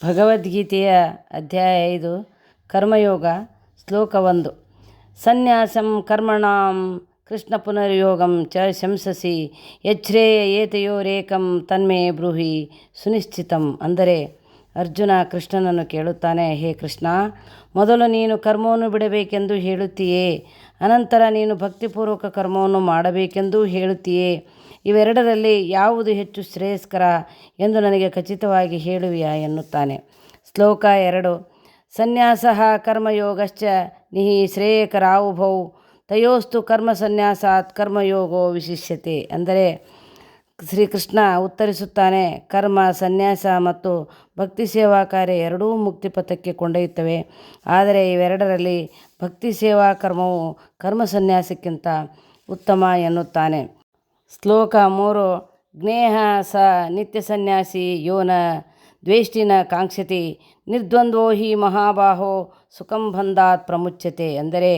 ಭಗವದ್ಗೀತೆಯ ಅಧ್ಯಾಯ 5 ಕರ್ಮಯೋಗ ಶ್ಲೋಕ 1 ಸನ್ಯಾಸಂ ಕರ್ಮಣಾಂ ಕೃಷ್ಣ ಪುನರ್ಯೋಗಂ ಚ ಶಂಸಸಿ ಯಚ್ಛ್ರೇಯ ಏತಯೋರೇಕಂ ತನ್ಮೇ ಬ್ರೂಹಿ ಸುನಿಶ್ಚಿತಂ. ಅಂದರೆ ಅರ್ಜುನ ಕೃಷ್ಣನನ್ನು ಕೇಳುತ್ತಾನೆ, ಹೇ ಕೃಷ್ಣ, ಮೊದಲು ನೀನು ಕರ್ಮವನ್ನು ಬಿಡಬೇಕೆಂದು ಹೇಳುತ್ತೀಯೇ, ಅನಂತರ ನೀನು ಭಕ್ತಿಪೂರ್ವಕ ಕರ್ಮವನ್ನು ಮಾಡಬೇಕೆಂದು ಹೇಳುತ್ತೀಯೇ, ಇವೆರಡರಲ್ಲಿ ಯಾವುದು ಹೆಚ್ಚು ಶ್ರೇಯಸ್ಕರ ಎಂದು ನನಗೆ ಖಚಿತವಾಗಿ ಹೇಳುವಿಯಾ ಎನ್ನುತ್ತಾನೆ. ಶ್ಲೋಕ 2 ಸನ್ಯಾಸಃ ಕರ್ಮಯೋಗಶ್ಚ ನಿಹಿ ಶ್ರೇಯಕರಾವುಭೌ ತಯೋಸ್ತು ಕರ್ಮ ಸನ್ಯಾಸಾತ್ ಕರ್ಮಯೋಗೋ ವಿಶಿಷ್ಯತೆ. ಅಂದರೆ ಶ್ರೀಕೃಷ್ಣ ಉತ್ತರಿಸುತ್ತಾನೆ, ಕರ್ಮ ಸನ್ಯಾಸ ಮತ್ತು ಭಕ್ತಿ ಸೇವಾ ಕಾರ್ಯ ಎರಡೂ ಮುಕ್ತಿಪಥಕ್ಕೆ ಕೊಂಡೊಯ್ಯುತ್ತವೆ. ಆದರೆ ಇವೆರಡರಲ್ಲಿ ಭಕ್ತಿ ಸೇವಾ ಕರ್ಮವು ಕರ್ಮ ಸನ್ಯಾಸಕ್ಕಿಂತ ಉತ್ತಮ ಎನ್ನುತ್ತಾನೆ. ಶ್ಲೋಕ 3 ಜ್ಞೇಹ ಸ ನಿತ್ಯ ಸನ್ಯಾಸಿ ಯೋ ನ ದ್ವೇಷ್ಟಿ ನ ಕಾಂಕ್ಷತಿ ನಿರ್ದ್ವಂದ್ವೋ ಹಿ ಮಹಾಬಾಹೋ ಸುಖಂ ಬಂಧಾತ್ ಪ್ರಮುಚ್ಯತೆ. ಅಂದರೆ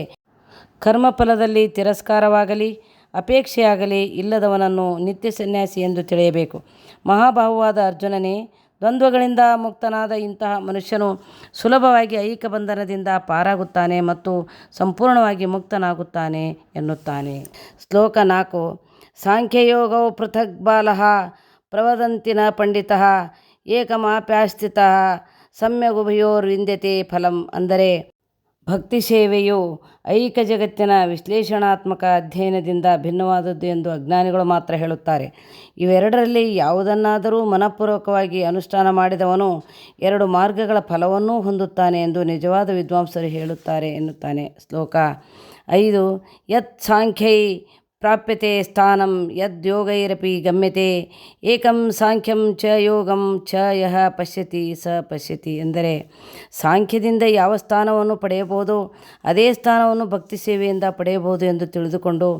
ಕರ್ಮಫಲದಲ್ಲಿ ತಿರಸ್ಕಾರವಾಗಲಿ ಅಪೇಕ್ಷೆಯಾಗಲಿ ಇಲ್ಲದವನನ್ನು ನಿತ್ಯ ಸನ್ಯಾಸಿ ಎಂದು ತಿಳಿಯಬೇಕು. ಮಹಾಬಾಹುವಾದ ಅರ್ಜುನನೇ, ದ್ವಂದ್ವಗಳಿಂದ ಮುಕ್ತನಾದ ಇಂತಹ ಮನುಷ್ಯನು ಸುಲಭವಾಗಿ ಐಹಿಕ ಬಂಧನದಿಂದ ಪಾರಾಗುತ್ತಾನೆ ಮತ್ತು ಸಂಪೂರ್ಣವಾಗಿ ಮುಕ್ತನಾಗುತ್ತಾನೆ ಎನ್ನುತ್ತಾನೆ. ಶ್ಲೋಕ 4 ಸಾಂಖ್ಯಯೋಗೌ ಪೃಥಕ್ ಬಾಲಃ ಪ್ರವದಂತಿ ನ ಪಂಡಿತಃ ಏಕಮಾಪ್ಯಾಸ್ಥಿತಃ ಸಮ್ಯಗುಭಯೋರ್ವಿಂದ್ಯತೆ ಫಲಂ. ಅಂದರೆ ಭಕ್ತಿ ಸೇವೆಯು ಐಹಿಕ ಜಗತ್ತಿನ ವಿಶ್ಲೇಷಣಾತ್ಮಕ ಅಧ್ಯಯನದಿಂದ ಭಿನ್ನವಾದದ್ದು ಎಂದು ಅಜ್ಞಾನಿಗಳು ಮಾತ್ರ ಹೇಳುತ್ತಾರೆ. ಇವೆರಡರಲ್ಲಿ ಯಾವುದನ್ನಾದರೂ ಮನಃಪೂರ್ವಕವಾಗಿ ಅನುಷ್ಠಾನ ಮಾಡಿದವನು ಎರಡು ಮಾರ್ಗಗಳ ಫಲವನ್ನೂ ಹೊಂದುತ್ತಾನೆ ಎಂದು ನಿಜವಾದ ವಿದ್ವಾಂಸರು ಹೇಳುತ್ತಾರೆ ಎನ್ನುತ್ತಾನೆ. ಶ್ಲೋಕ 5 ಯತ್ ಸಾಂಖ್ಯೈ ಪ್ರಾಪ್ಯತೆ ಸ್ಥಾನಂ ಯದ್ ಯೋಗೈರಪಿ ಗಮ್ಯತೆ ಏಕಂ ಸಾಂಖ್ಯಂ ಚ ಯೋಗಂ ಚ ಯಃ ಪಶ್ಯತಿ ಸ ಪಶ್ಯತಿ. ಅಂದರೆ ಸಾಂಖ್ಯದಿಂದ ಯಾವ ಸ್ಥಾನವನ್ನು ಪಡೆಯಬಹುದು ಅದೇ ಸ್ಥಾನವನ್ನು ಭಕ್ತಿ ಸೇವೆಯಿಂದ ಪಡೆಯಬಹುದು ಎಂದು ತಿಳಿದುಕೊಂಡು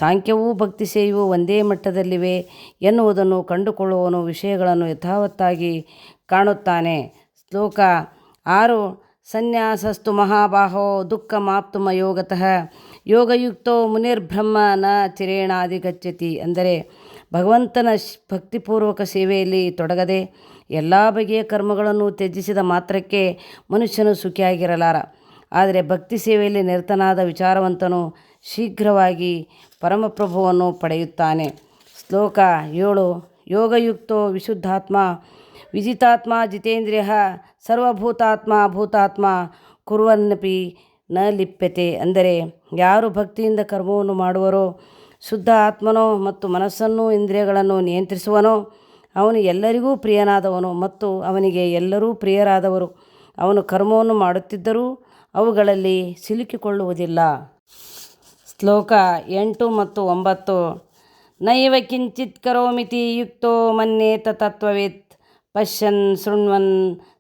ಸಾಂಖ್ಯವೂ ಭಕ್ತಿ ಸೇವೆಯೂ ಒಂದೇ ಮಟ್ಟದಲ್ಲಿವೆ ಎನ್ನುವುದನ್ನು ಕಂಡುಕೊಳ್ಳುವವನು ವಿಷಯಗಳನ್ನು ಯಥಾವತ್ತಾಗಿ ಕಾಣುತ್ತಾನೆ. ಶ್ಲೋಕ 6 ಸನ್ಯಾಸಸ್ತು ಮಹಾಬಾಹೋ ದುಃಖಮಾಪ್ತುಮಯೋಗತಃ ಯೋಗಯುಕ್ತೋ ಮುನಿರ್ಬ್ರಹ್ಮ ನ ಚಿರೇಣಾಧಿಗಚ್ಚತಿ. ಅಂದರೆ ಭಗವಂತನ ಭಕ್ತಿಪೂರ್ವಕ ಸೇವೆಯಲ್ಲಿ ತೊಡಗದೆ ಎಲ್ಲ ಬಗೆಯ ಕರ್ಮಗಳನ್ನು ತ್ಯಜಿಸಿದ ಮಾತ್ರಕ್ಕೆ ಮನುಷ್ಯನು ಸುಖಿಯಾಗಿರಲಾರ. ಆದರೆ ಭಕ್ತಿ ಸೇವೆಯಲ್ಲಿ ನಿರತನಾದ ವಿಚಾರವಂತನು ಶೀಘ್ರವಾಗಿ ಪರಮಪ್ರಭುವನ್ನು ಪಡೆಯುತ್ತಾನೆ. ಶ್ಲೋಕ 7 ಯೋಗಯುಕ್ತೋ ವಿಶುದ್ಧಾತ್ಮ ವಿಜಿತಾತ್ಮ ಜಿತೇಂದ್ರಿಯ ಸರ್ವಭೂತಾತ್ಮ ಭೂತಾತ್ಮ ಕುರ್ವನ್ನಪಿ ನ ಲಿಪ್ಯತೆ. ಅಂದರೆ ಯಾರು ಭಕ್ತಿಯಿಂದ ಕರ್ಮವನ್ನು ಮಾಡುವರೋ, ಶುದ್ಧ ಆತ್ಮನೋ ಮತ್ತು ಮನಸ್ಸನ್ನು ಇಂದ್ರಿಯಗಳನ್ನು ನಿಯಂತ್ರಿಸುವನೋ ಅವನು ಎಲ್ಲರಿಗೂ ಪ್ರಿಯನಾದವನು ಮತ್ತು ಅವನಿಗೆ ಎಲ್ಲರೂ ಪ್ರಿಯರಾದವರು. ಅವನು ಕರ್ಮವನ್ನು ಮಾಡುತ್ತಿದ್ದರೂ ಅವುಗಳಲ್ಲಿ ಸಿಲುಕಿಕೊಳ್ಳುವುದಿಲ್ಲ. ಶ್ಲೋಕ 8 ಮತ್ತು 9 ನೈವ ಕಿಂಚಿತ್ ಕರೋಮಿತಿ ಯುಕ್ತೋ ಮನ್ಯೇತ ತತ್ವವೇತ್ ಪಶ್ಯನ್ ಶೃಣ್ವನ್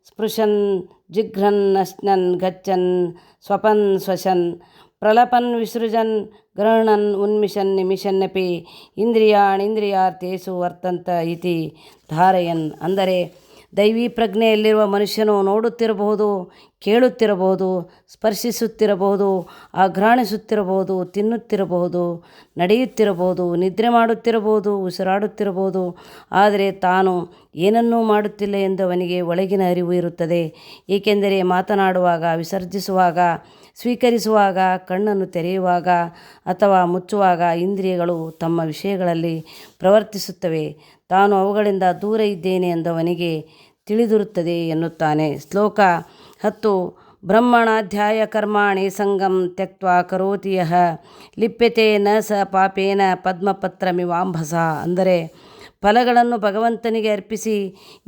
ಸ್ಪೃಶನ್ ಜಿಘ್ರನ್ ಅಶ್ನನ್ ಗಚ್ಚನ್ ಸ್ವಪನ್ ಸ್ವಶನ್ ಪ್ರಲಪನ್ ವಿಸೃಜನ್ ಗೃಹಣನ್ ಉನ್ಮಿಷನ್ ನಿಮಿಷನ್ನಪಿ ಇಂದ್ರಿಯಾರ್ಥೇಷು ವರ್ತಂತ ಇತಿ ಧಾರಯನ್. ಅಂದರೆ ದೈವಿ ಪ್ರಜ್ಞೆಯಲ್ಲಿರುವ ಮನುಷ್ಯನು ನೋಡುತ್ತಿರಬಹುದು, ಕೇಳುತ್ತಿರಬಹುದು, ಸ್ಪರ್ಶಿಸುತ್ತಿರಬಹುದು, ಆಘ್ರಾಣಿಸುತ್ತಿರಬಹುದು, ತಿನ್ನುತ್ತಿರಬಹುದು, ನಡೆಯುತ್ತಿರಬಹುದು, ನಿದ್ರೆ ಮಾಡುತ್ತಿರಬಹುದು, ಉಸಿರಾಡುತ್ತಿರಬಹುದು. ಆದರೆ ತಾನು ಏನನ್ನೂ ಮಾಡುತ್ತಿಲ್ಲ ಎಂದು ಅವನಿಗೆ ಒಳಗಿನ ಅರಿವು ಇರುತ್ತದೆ. ಏಕೆಂದರೆ ಮಾತನಾಡುವಾಗ, ವಿಸರ್ಜಿಸುವಾಗ, ಸ್ವೀಕರಿಸುವಾಗ, ಕಣ್ಣನ್ನು ತೆರೆಯುವಾಗ ಅಥವಾ ಮುಚ್ಚುವಾಗ ಇಂದ್ರಿಯಗಳು ತಮ್ಮ ವಿಷಯಗಳಲ್ಲಿ ಪ್ರವರ್ತಿಸುತ್ತವೆ. ತಾನು ಅವುಗಳಿಂದ ದೂರ ಇದ್ದೇನೆ ಎಂದು ಅವನಿಗೆ ತಿಳಿದಿರುತ್ತದೆ ಎನ್ನುತ್ತಾನೆ. ಶ್ಲೋಕ 10 ಬ್ರಹ್ಮಣಾಧ್ಯಾಯ ಕರ್ಮಾಣಿ ಸಂಗಂ ತ್ಯಕ್ತ್ವಾ ಕರೋತಿ ಯಃ ಲಿಪ್ಯತೆ ನ ಸ ಪಾಪೇನ ಪದ್ಮಪತ್ರಮಿವಾಂಭಸ. ಅಂದರೆ ಫಲಗಳನ್ನು ಭಗವಂತನಿಗೆ ಅರ್ಪಿಸಿ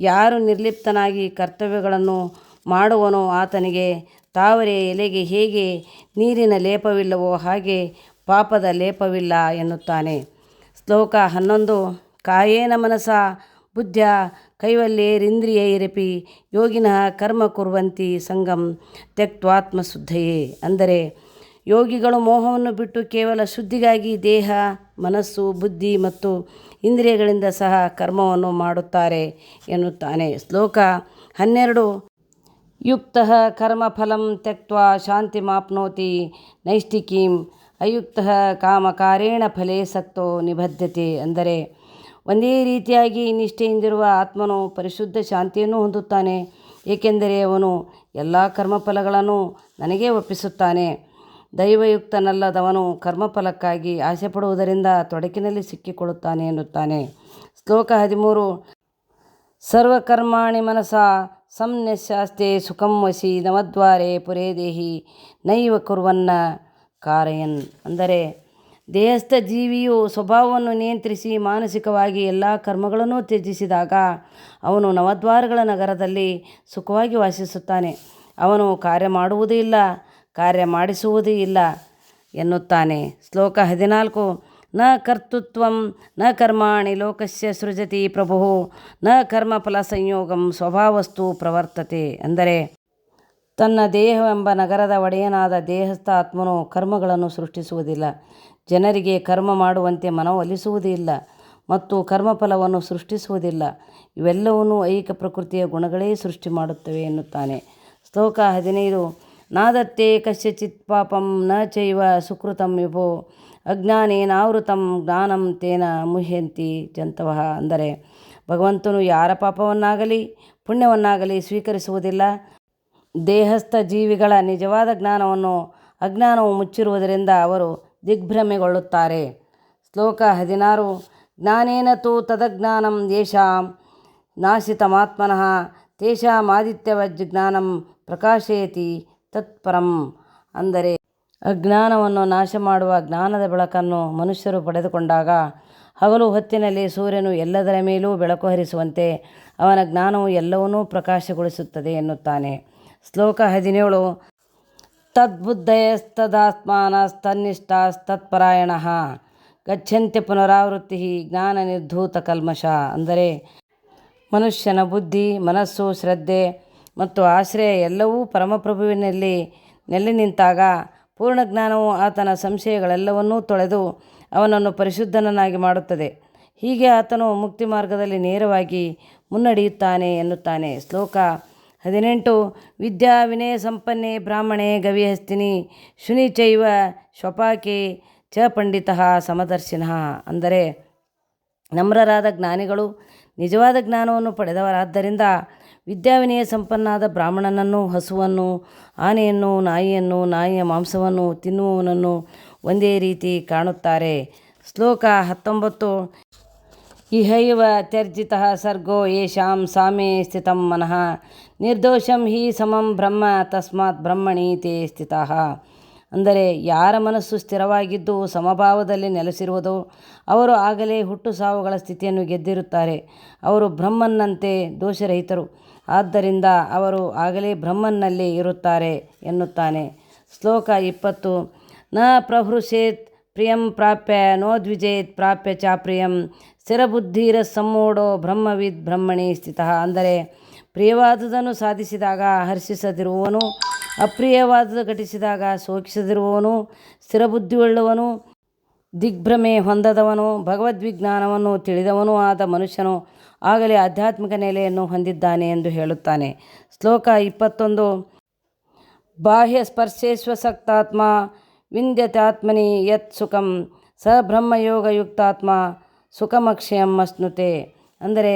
ಯಾರು ನಿರ್ಲಿಪ್ತನಾಗಿ ಕರ್ತವ್ಯಗಳನ್ನು ಮಾಡುವನೋ ಆತನಿಗೆ ತಾವರೆ ಎಲೆಗೆ ಹೇಗೆ ನೀರಿನ ಲೇಪವಿಲ್ಲವೋ ಹಾಗೆ ಪಾಪದ ಲೇಪವಿಲ್ಲ ಎನ್ನುತ್ತಾನೆ. ಶ್ಲೋಕ 11 ಕಾಯೇನ ಮನಸ ಬುದ್ಧ್ಯ ಕೈವಲ್ಯೇರಿಂದ್ರಿಯೈರಪಿ ಯೋಗಿನಃ ಕರ್ಮ ಕುರ್ವಂತಿ ಸಂಗಂ ತ್ಯಕ್ತ್ವಾತ್ಮಶುದ್ಧಯೇ. ಅಂದರೆ ಯೋಗಿಗಳು ಮೋಹವನ್ನು ಬಿಟ್ಟು ಕೇವಲ ಶುದ್ಧಿಗಾಗಿ ದೇಹ, ಮನಸ್ಸು, ಬುದ್ಧಿ ಮತ್ತು ಇಂದ್ರಿಯಗಳಿಂದ ಸಹ ಕರ್ಮವನ್ನು ಮಾಡುತ್ತಾರೆ ಎನ್ನುತ್ತಾನೆ. ಶ್ಲೋಕ 12 ಯುಕ್ತಃ ಕರ್ಮಫಲಂ ತ್ಯಕ್ತ್ವಾ ಶಾಂತಿಮಾಪ್ನೋತಿ ನೈಷ್ಠಿಕೀಂ ಅಯುಕ್ತಃ ಕಾಮಕಾರೇಣ ಫಲೇ ಸಕ್ತೋ ನಿಬದ್ಧತೆ. ಅಂದರೆ ಒಂದೇ ರೀತಿಯಾಗಿ ನಿಷ್ಠೆಯಿಂದಿರುವ ಆತ್ಮನು ಪರಿಶುದ್ಧ ಶಾಂತಿಯನ್ನು ಹೊಂದುತ್ತಾನೆ ಏಕೆಂದರೆ ಅವನು ಎಲ್ಲ ಕರ್ಮಫಲಗಳನ್ನು ನನಗೇ ಒಪ್ಪಿಸುತ್ತಾನೆ. ದೈವಯುಕ್ತನಲ್ಲದವನು ಕರ್ಮಫಲಕ್ಕಾಗಿ ಆಸೆಪಡುವುದರಿಂದ ತೊಡಕಿನಲ್ಲಿ ಸಿಕ್ಕಿಕೊಳ್ಳುತ್ತಾನೆ ಎನ್ನುತ್ತಾನೆ. ಶ್ಲೋಕ 13. ಸರ್ವಕರ್ಮಾಣಿ ಮನಸಾ ಸಂನ್ಯಸ್ಯಾಸ್ತೆ ಸುಖಂ ವಸಿ ನವದ್ವಾರೆ ಪುರೇ ದೇಹಿ ನೈವ ಕುರ್ವನ್ನ ಕಾರಯನ್. ಅಂದರೆ ದೇಹಸ್ಥ ಜೀವಿಯು ಸ್ವಭಾವವನ್ನು ನಿಯಂತ್ರಿಸಿ ಮಾನಸಿಕವಾಗಿ ಎಲ್ಲ ಕರ್ಮಗಳನ್ನು ತ್ಯಜಿಸಿದಾಗ ಅವನು ನವದ್ವಾರಗಳ ನಗರದಲ್ಲಿ ಸುಖವಾಗಿ ವಾಸಿಸುತ್ತಾನೆ. ಅವನು ಕಾರ್ಯ ಮಾಡುವುದೂ ಇಲ್ಲ, ಕಾರ್ಯ ಮಾಡಿಸುವುದೂ ಇಲ್ಲ ಎನ್ನುತ್ತಾನೆ. ಶ್ಲೋಕ 14. ನ ಕರ್ತೃತ್ವಂ ನ ಕರ್ಮಾಣಿ ಲೋಕಸ್ಯ ಸೃಜತಿ ಪ್ರಭು ನ ಕರ್ಮಫಲ ಸಂಯೋಗಂ ಸ್ವಭಾವಸ್ತು ಪ್ರವರ್ತತೆ. ಅಂದರೆ ತನ್ನ ದೇಹವೆಂಬ ನಗರದ ಒಡೆಯನಾದ ದೇಹಸ್ಥ ಆತ್ಮನು ಕರ್ಮಗಳನ್ನು ಸೃಷ್ಟಿಸುವುದಿಲ್ಲ, ಜನರಿಗೆ ಕರ್ಮ ಮಾಡುವಂತೆ ಮನವೊಲಿಸುವುದೂ ಇಲ್ಲ ಮತ್ತು ಕರ್ಮಫಲವನ್ನು ಸೃಷ್ಟಿಸುವುದಿಲ್ಲ. ಇವೆಲ್ಲವನ್ನೂ ಐಹಿಕ ಪ್ರಕೃತಿಯ ಗುಣಗಳೇ ಸೃಷ್ಟಿ ಮಾಡುತ್ತವೆ ಎನ್ನುತ್ತಾನೆ. ಶ್ಲೋಕ 15. ನಾದತ್ತೆ ಕಸ್ಯಚಿತ್ ಪಾಪಂ ನ ಚೈವ ಸುಕೃತಂ ವಿಭೋ ಅಜ್ಞಾನೇನಾವೃತಂ ಜ್ಞಾನಂ ತೇನ ಮುಹ್ಯಂತಿ ಜಂತವಃ. ಅಂದರೆ ಭಗವಂತನು ಯಾರ ಪಾಪವನ್ನಾಗಲಿ ಪುಣ್ಯವನ್ನಾಗಲಿ ಸ್ವೀಕರಿಸುವುದಿಲ್ಲ. ದೇಹಸ್ಥ ಜೀವಿಗಳ ನಿಜವಾದ ಜ್ಞಾನವನ್ನು ಅಜ್ಞಾನವು ಮುಚ್ಚಿರುವುದರಿಂದ ಅವರು ದಿಗ್ಭ್ರಮೆಗೊಳ್ಳುತ್ತಾರೆ. ಶ್ಲೋಕ 16. ಜ್ಞಾನೇನ ತು ತದಜ್ಞಾನಂ ಯೇಷಾಂ ನಾಶಿತಮಾತ್ಮನಃ ತೇಷಾಮಾದಿತ್ಯವಜ್ ಜ್ಞಾನಂ ಪ್ರಕಾಶಯತಿ ತತ್ಪರಂ. ಅಂದರೆ ಅಜ್ಞಾನವನ್ನು ನಾಶ ಮಾಡುವ ಜ್ಞಾನದ ಬೆಳಕನ್ನು ಮನುಷ್ಯರು ಪಡೆದುಕೊಂಡಾಗ ಹಗಲು ಹೊತ್ತಿನಲ್ಲಿ ಸೂರ್ಯನು ಎಲ್ಲದರ ಮೇಲೂ ಬೆಳಕು ಹರಿಸುವಂತೆ ಅವನ ಜ್ಞಾನವು ಎಲ್ಲವನ್ನೂ ಪ್ರಕಾಶಗೊಳಿಸುತ್ತದೆ ಎನ್ನುತ್ತಾನೆ. ಶ್ಲೋಕ 17. ತದ್ಬುದ್ಧಯಸ್ತದಾತ್ಮಾನಸ್ತನ್ನಿಷ್ಠಾಸ್ತತ್ಪರಾಯಣಃ ಗಚ್ಚಂತ್ಯ ಪುನರಾವೃತ್ತಿ ಜ್ಞಾನ ನಿರ್ಧೂತ ಕಲ್ಮಷ. ಅಂದರೆ ಮನುಷ್ಯನ ಬುದ್ಧಿ, ಮನಸ್ಸು, ಶ್ರದ್ಧೆ ಮತ್ತು ಆಶ್ರಯ ಎಲ್ಲವೂ ಪರಮಪ್ರಭುವಿನಲ್ಲಿ ನೆಲೆ ನಿಂತಾಗ ಪೂರ್ಣ ಜ್ಞಾನವು ಆತನ ಸಂಶಯಗಳೆಲ್ಲವನ್ನೂ ತೊಳೆದು ಅವನನ್ನು ಪರಿಶುದ್ಧನನ್ನಾಗಿ ಮಾಡುತ್ತದೆ. ಹೀಗೆ ಆತನು ಮುಕ್ತಿ ಮಾರ್ಗದಲ್ಲಿ ನೇರವಾಗಿ ಮುನ್ನಡೆಯುತ್ತಾನೆ ಎನ್ನುತ್ತಾನೆ. ಶ್ಲೋಕ 18. ವಿದ್ಯಾ ವಿನಯ ಸಂಪನ್ನೆ ಬ್ರಾಹ್ಮಣೆ ಗವಿಹಸ್ತಿನಿ ಶುನಿ ಚೈವ ಶ್ವಪಾಕೆ ಚ ಪಂಡಿತಃ ಸಮದರ್ಶಿನಃ. ಅಂದರೆ ನಮ್ರರಾದ ಜ್ಞಾನಿಗಳು ನಿಜವಾದ ಜ್ಞಾನವನ್ನು ಪಡೆದವರಾದ್ದರಿಂದ ವಿದ್ಯಾವಿನಯ ಸಂಪನ್ನಾದ ಬ್ರಾಹ್ಮಣನನ್ನು, ಹಸುವನ್ನು, ಆನೆಯನ್ನು, ನಾಯಿಯನ್ನು, ನಾಯಿಯ ಮಾಂಸವನ್ನು ತಿನ್ನುವವನನ್ನು ಒಂದೇ ರೀತಿ ಕಾಣುತ್ತಾರೆ. ಶ್ಲೋಕ 19. ಇಹೈವ ತ್ಯರ್ಜಿತಃ ಸರ್ಗೋ ಯೇಷಾಂ ಸಾಮೇ ಸ್ಥಿತಂ ಮನಃ ನಿರ್ದೋಷಂ ಹಿ ಸಮಂ ಬ್ರಹ್ಮ ತಸ್ಮಾತ್ ಬ್ರಹ್ಮಣಿ ತೇ ಸ್ಥಿತಃ. ಅಂದರೆ ಯಾರ ಮನಸ್ಸು ಸ್ಥಿರವಾಗಿದ್ದು ಸಮಭಾವದಲ್ಲಿ ನೆಲೆಸಿರುವುದೋ ಅವರು ಆಗಲೇ ಹುಟ್ಟು ಸಾವುಗಳ ಸ್ಥಿತಿಯನ್ನು ಗೆದ್ದಿರುತ್ತಾರೆ. ಅವರು ಬ್ರಹ್ಮನ್ನಂತೆ ದೋಷರಹಿತರು, ಆದ್ದರಿಂದ ಅವರು ಆಗಲೇ ಬ್ರಹ್ಮನ್ನಲ್ಲಿ ಇರುತ್ತಾರೆ ಎನ್ನುತ್ತಾನೆ. ಶ್ಲೋಕ 20. ನ ಪ್ರಹೃಷೇತ್ ಪ್ರಿಯಂ ಪ್ರಾಪ್ಯ ನೋದ್ವಿಜೇತ್ ಪ್ರಾಪ್ಯ ಚಾಪ್ರಿಯಂ ಸ್ಥಿರಬುದ್ಧಿರಸಮ್ಮೂಢೋ ಬ್ರಹ್ಮವಿದ್ ಬ್ರಹ್ಮಣಿ ಸ್ಥಿತಃ. ಅಂದರೆ ಪ್ರಿಯವಾದುದನ್ನು ಸಾಧಿಸಿದಾಗ ಹರ್ಷಿಸದಿರುವವನು, ಅಪ್ರಿಯವಾದುದು ಘಟಿಸಿದಾಗ ಶೋಕಿಸದಿರುವವನು, ಸ್ಥಿರಬುದ್ಧಿಯುಳ್ಳವನು, ದಿಗ್ಭ್ರಮೆ ಹೊಂದದವನು, ಭಗವದ್ವಿಜ್ಞಾನವನ್ನು ತಿಳಿದವನೂ ಆದ ಮನುಷ್ಯನು ಆಗಲೇ ಆಧ್ಯಾತ್ಮಿಕ ನೆಲೆಯನ್ನು ಹೊಂದಿದ್ದಾನೆ ಎಂದು ಹೇಳುತ್ತಾನೆ. ಶ್ಲೋಕ 21. ಬಾಹ್ಯ ಸ್ಪರ್ಶೇಶ್ವಸಕ್ತಾತ್ಮ ವಿಂದ್ಯತಾತ್ಮನಿ ಯತ್ ಸುಖಂ ಸ ಬ್ರಹ್ಮಯೋಗಯುಕ್ತಾತ್ಮ ಸುಖಮಕ್ಷಯಂ ಅಶ್ನುತೆ. ಅಂದರೆ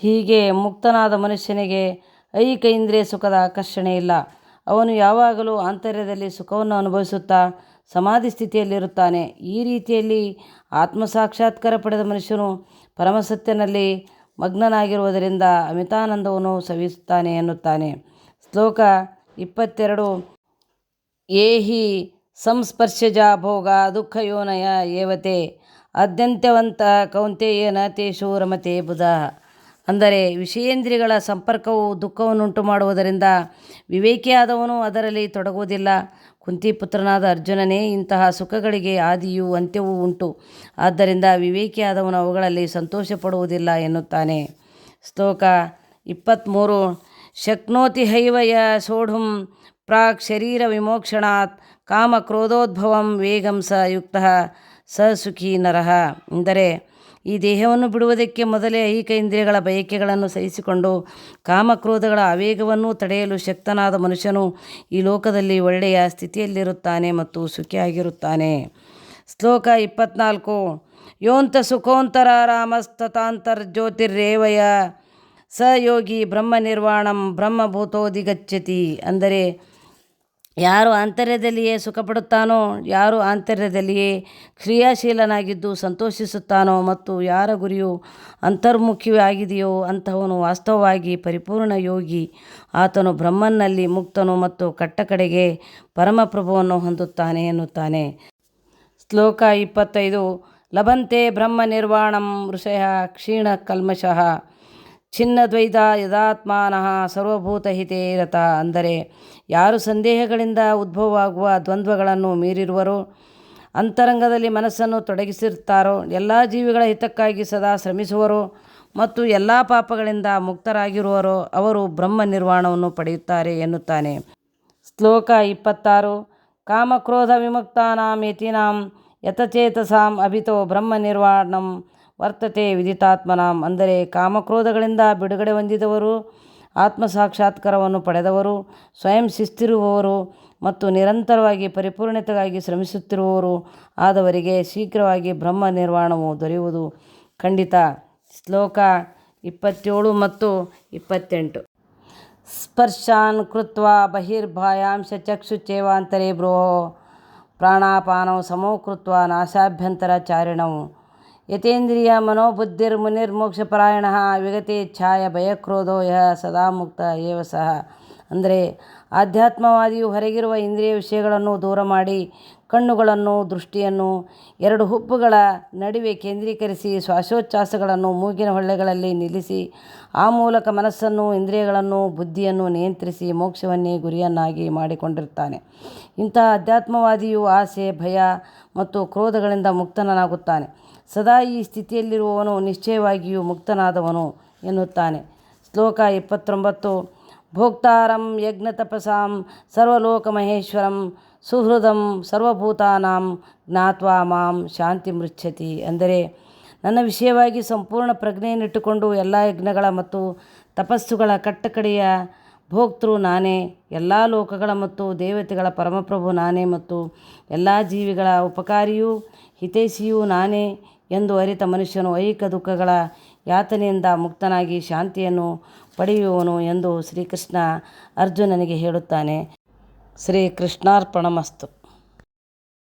ಹೀಗೆ ಮುಕ್ತನಾದ ಮನುಷ್ಯನಿಗೆ ಐಹಿಕ ಇಂದ್ರಿಯ ಸುಖದ ಆಕರ್ಷಣೆ ಇಲ್ಲ. ಅವನು ಯಾವಾಗಲೂ ಆಂತರ್ಯದಲ್ಲಿ ಸುಖವನ್ನು ಅನುಭವಿಸುತ್ತಾ ಸಮಾಧಿ ಸ್ಥಿತಿಯಲ್ಲಿರುತ್ತಾನೆ. ಈ ರೀತಿಯಲ್ಲಿ ಆತ್ಮಸಾಕ್ಷಾತ್ಕಾರ ಪಡೆದ ಮನುಷ್ಯನು ಪರಮಸತ್ಯನಲ್ಲಿ ಮಗ್ನನಾಗಿರುವುದರಿಂದ ಅಮಿತಾನಂದವನ್ನು ಸವಿಸುತ್ತಾನೆ ಎನ್ನುತ್ತಾನೆ. ಶ್ಲೋಕ 22. ಏಹಿ ಸಂಸ್ಪರ್ಶಜ ಭೋಗ ದುಃಖಯೋನಯ ಏವತೆ ಅದ್ಯಂತ್ಯವಂತ ಕೌಂತೆಯೇನ ತೇಷು ರಮತೆ ಬುಧ. ಅಂದರೆ ವಿಷಯೇಂದ್ರಿಯಗಳ ಸಂಪರ್ಕವು ದುಃಖವನ್ನುಂಟು ಮಾಡುವುದರಿಂದ ವಿವೇಕಿಯಾದವನು ಅದರಲ್ಲಿ ತೊಡಗುವುದಿಲ್ಲ. ಕುಂತಿಪುತ್ರನಾದ ಅರ್ಜುನನೇ, ಇಂತಹ ಸುಖಗಳಿಗೆ ಆದಿಯೂ ಅಂತ್ಯವೂ ಉಂಟು, ಆದ್ದರಿಂದ ವಿವೇಕಿಯಾದವನು ಅವುಗಳಲ್ಲಿ ಸಂತೋಷ ಪಡುವುದಿಲ್ಲ ಎನ್ನುತ್ತಾನೆ. ಶ್ಲೋಕ 23. ಶಕ್ನೋತಿ ಹೈವ ಯ ಸೋಢುಂ ಪ್ರಾಕ್ ಶರೀರ ವಿಮೋಕ್ಷಣಾತ್ ಕಾಮಕ್ರೋಧೋದ್ಭವಂ ವೇಗಂ ಸ ಯುಕ್ತಃ ಸ ಸುಖಿ ನರಃ. ಅಂದರೆ ಈ ದೇಹವನ್ನು ಬಿಡುವುದಕ್ಕೆ ಮೊದಲೇ ಐಹಿಕ ಇಂದ್ರಿಯಗಳ ಬಯಕೆಗಳನ್ನು ಸಹಿಸಿಕೊಂಡು ಕಾಮಕ್ರೋಧಗಳ ಆವೇಗವನ್ನು ತಡೆಯಲು ಶಕ್ತನಾದ ಮನುಷ್ಯನು ಈ ಲೋಕದಲ್ಲಿ ಒಳ್ಳೆಯ ಸ್ಥಿತಿಯಲ್ಲಿರುತ್ತಾನೆ ಮತ್ತು ಸುಖಿಯಾಗಿರುತ್ತಾನೆ. ಶ್ಲೋಕ 24. ಯೋಂತ ಸುಖೋಂತರ ರಾಮಸ್ತತಾಂತರ್ಜ್ಯೋತಿರ್ರೇವಯ ಸ ಯೋಗಿ ಬ್ರಹ್ಮ ನಿರ್ವಾಣಂ ಬ್ರಹ್ಮಭೂತೋಧಿಗಚ್ಚತಿ. ಅಂದರೆ ಯಾರು ಆಂತರ್ಯದಲ್ಲಿಯೇ ಸುಖಪಡುತ್ತಾನೋ, ಯಾರು ಆಂತರ್ಯದಲ್ಲಿಯೇ ಕ್ರಿಯಾಶೀಲನಾಗಿದ್ದು ಸಂತೋಷಿಸುತ್ತಾನೋ ಮತ್ತು ಯಾರ ಗುರಿಯು ಅಂತರ್ಮುಖಿಯೂ ಆಗಿದೆಯೋ ಅಂಥವನು ವಾಸ್ತವವಾಗಿ ಪರಿಪೂರ್ಣ ಯೋಗಿ. ಆತನು ಬ್ರಹ್ಮನ್ನಲ್ಲಿ ಮುಕ್ತನು ಮತ್ತು ಕಟ್ಟಕಡೆಗೆ ಪರಮಪ್ರಭುವನ್ನು ಹೊಂದುತ್ತಾನೆ ಎನ್ನುತ್ತಾನೆ. ಶ್ಲೋಕ 25. ಲಭಂತೆ ಬ್ರಹ್ಮ ನಿರ್ವಾಣಂ ಋಷಯ ಕ್ಷೀಣ ಕಲ್ಮಷಃ ಛಿನ್ನದ್ವೈತ ಯದಾತ್ಮಾನಃ ಸರ್ವಭೂತಹಿತೇ ರತ. ಅಂದರೆ ಯಾರು ಸಂದೇಹಗಳಿಂದ ಉದ್ಭವವಾಗುವ ದ್ವಂದ್ವಗಳನ್ನು ಮೀರಿರುವರೋ, ಅಂತರಂಗದಲ್ಲಿ ಮನಸ್ಸನ್ನು ತೊಡಗಿಸಿರುತ್ತಾರೋ, ಎಲ್ಲ ಜೀವಿಗಳ ಹಿತಕ್ಕಾಗಿ ಸದಾ ಶ್ರಮಿಸುವರೋ ಮತ್ತು ಎಲ್ಲ ಪಾಪಗಳಿಂದ ಮುಕ್ತರಾಗಿರುವರೋ ಅವರು ಬ್ರಹ್ಮ ನಿರ್ವಾಣವನ್ನು ಪಡೆಯುತ್ತಾರೆ ಎನ್ನುತ್ತಾನೆ. ಶ್ಲೋಕ 26. ಕಾಮಕ್ರೋಧ ವಿಮುಕ್ತಾನಾಂ ಯತೀನಾಂ ಯತಚೇತಸಾಂ ಅಭಿತೋ ಬ್ರಹ್ಮ ನಿರ್ವಾಣಂ ವರ್ತತೆ ವಿದಿತಾತ್ಮನಾಂ. ಅಂದರೆ ಕಾಮಕ್ರೋಧಗಳಿಂದ ಬಿಡುಗಡೆ ಹೊಂದಿದವರು, ಆತ್ಮಸಾಕ್ಷಾತ್ಕಾರವನ್ನು ಪಡೆದವರು, ಸ್ವಯಂ ಶಿಸ್ತಿರುವವರು ಮತ್ತು ನಿರಂತರವಾಗಿ ಪರಿಪೂರ್ಣತೆಗಾಗಿ ಶ್ರಮಿಸುತ್ತಿರುವವರು ಆದವರಿಗೆ ಶೀಘ್ರವಾಗಿ ಬ್ರಹ್ಮ ನಿರ್ವಾಣವು ದೊರೆಯುವುದು ಖಂಡಿತ. ಶ್ಲೋಕ 27 ಮತ್ತು 28. ಸ್ಪರ್ಶಾನ್ ಕೃತ್ವಾ ಬಹಿರ್ಭಾಯಾಂಶ ಚಕ್ಷುಚೇವಾಂತರೇ ಭ್ರೋಃ ಪ್ರಾಣಾಪಾನೌ ಸಮೋ ಕೃತ್ವಾ ನಾಸಾಭ್ಯಂತರ ಚಾರಿಣೌ ಯತೇಂದ್ರಿಯ ಮನೋಬುದ್ಧಿರ್ಮುನಿರ್ಮೋಕ್ಷಪರಾಯಣಃ ವಿಗತೇಚ್ಛಾಯ ಭಯಕ್ರೋಧೋ ಯಃ ಸದಾ ಮುಕ್ತ ಏವ ಸಃ. ಅಂದರೆ ಆಧ್ಯಾತ್ಮವಾದಿಯು ಹೊರಗಿರುವ ಇಂದ್ರಿಯ ವಿಷಯಗಳನ್ನು ದೂರ ಮಾಡಿ ಕಣ್ಣುಗಳನ್ನು, ದೃಷ್ಟಿಯನ್ನು ಎರಡು ಹುಬ್ಬುಗಳ ನಡುವೆ ಕೇಂದ್ರೀಕರಿಸಿ ಶ್ವಾಸೋಚ್ಛ್ವಾಸಗಳನ್ನು ಮೂಗಿನ ಹೊಳ್ಳೆಗಳಲ್ಲಿ ನಿಲ್ಲಿಸಿ ಆ ಮೂಲಕ ಮನಸ್ಸನ್ನು, ಇಂದ್ರಿಯಗಳನ್ನು, ಬುದ್ಧಿಯನ್ನು ನಿಯಂತ್ರಿಸಿ ಮೋಕ್ಷವನ್ನೇ ಗುರಿಯನ್ನಾಗಿ ಮಾಡಿಕೊಂಡಿರುತ್ತಾನೆ. ಇಂತಹ ಅಧ್ಯಾತ್ಮವಾದಿಯು ಆಸೆ, ಭಯ ಮತ್ತು ಕ್ರೋಧಗಳಿಂದ ಮುಕ್ತನಾಗುತ್ತಾನೆ. ಸದಾ ಈ ಸ್ಥಿತಿಯಲ್ಲಿರುವವನು ನಿಶ್ಚಯವಾಗಿಯೂ ಮುಕ್ತನಾದವನು ಎನ್ನುತ್ತಾನೆ. ಶ್ಲೋಕ 29. ಭೋಕ್ತಾರಂ ಯಜ್ಞತಪಸಾಂ ಸರ್ವಲೋಕಮಹೇಶ್ವರಂ ಸುಹೃದಂ ಸರ್ವಭೂತಾನಾಂ ಜ್ಞಾತ್ವಾ ಮಾಂ ಶಾಂತಿಮೃಚ್ಛತಿ. ಅಂದರೆ ನನ್ನ ವಿಷಯವಾಗಿ ಸಂಪೂರ್ಣ ಪ್ರಜ್ಞೆಯನ್ನಿಟ್ಟುಕೊಂಡು ಎಲ್ಲ ಯಜ್ಞಗಳ ಮತ್ತು ತಪಸ್ಸುಗಳ ಕಟ್ಟಕಡೆಯ ಭೋಕ್ತೃ ನಾನೇ, ಎಲ್ಲ ಲೋಕಗಳ ಮತ್ತು ದೇವತೆಗಳ ಪರಮಪ್ರಭು ನಾನೇ ಮತ್ತು ಎಲ್ಲ ಜೀವಿಗಳ ಉಪಕಾರಿಯೂ ಹಿತೈಷಿಯೂ ನಾನೇ ಎಂದು ಅರಿತ ಮನುಷ್ಯನು ಐಹಿಕ ದುಃಖಗಳ ಯಾತನೆಯಿಂದ ಮುಕ್ತನಾಗಿ ಶಾಂತಿಯನ್ನು ಪಡೆಯುವನು ಎಂದು ಶ್ರೀಕೃಷ್ಣ ಅರ್ಜುನನಿಗೆ ಹೇಳುತ್ತಾನೆ. ಶ್ರೀಕೃಷ್ಣಾರ್ಪಣಮಸ್ತು.